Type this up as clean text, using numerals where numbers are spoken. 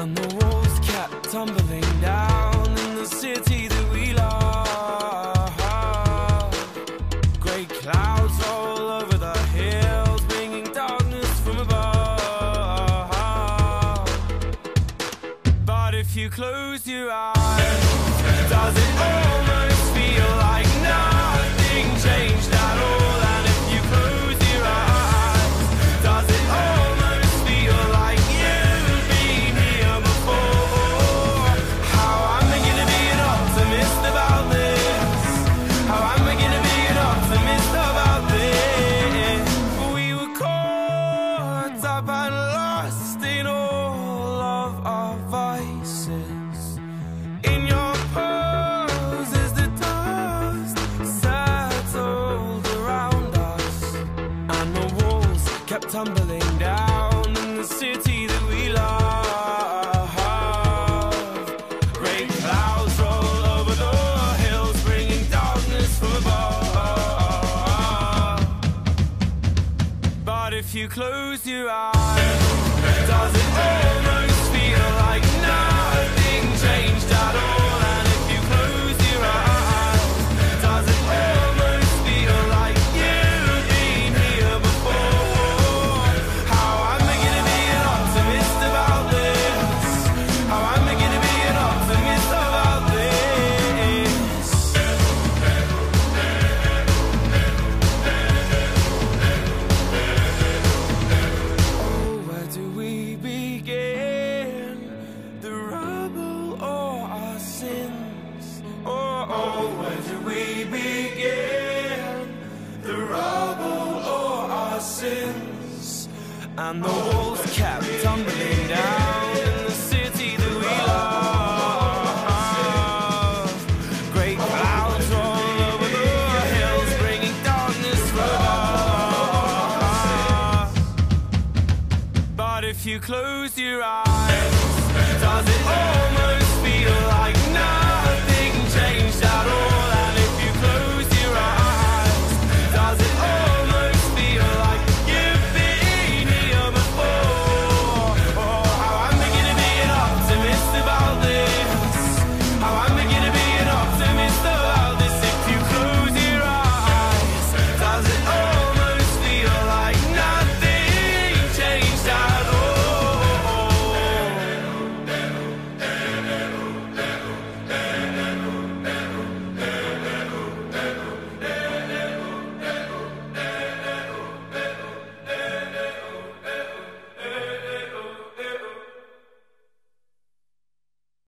And the walls kept tumbling down in the city that we love. Grey clouds roll over the hills, bringing darkness from above. But if you close your eyes, does it almost feel like nothing changed at all? And if you close your eyes, does it almost feel like you've been here before? How am I gonna be an optimist about this? How am I gonna be an optimist about this? We were caught up and lost in all of our vices. In your pose as the dust settled around us, and the walls kept tumbling down in the city that we love. Great clouds roll over the hills, bringing darkness from above. But if you close your eyes, does it almost feel like nothing changed at all? And if you close your eyes, does it almost feel like you've been here before? How am I gonna be an optimist about this? How am I gonna be an optimist about this? Oh, where do we begin? The rubble or our sins? Oh, where do we begin? The rubble or our sins? And the walls kept tumbling down in the city that we love. Great clouds roll over the hills, bringing darkness from above. But if you close your eyes, does it almost feel like nothing changed at all?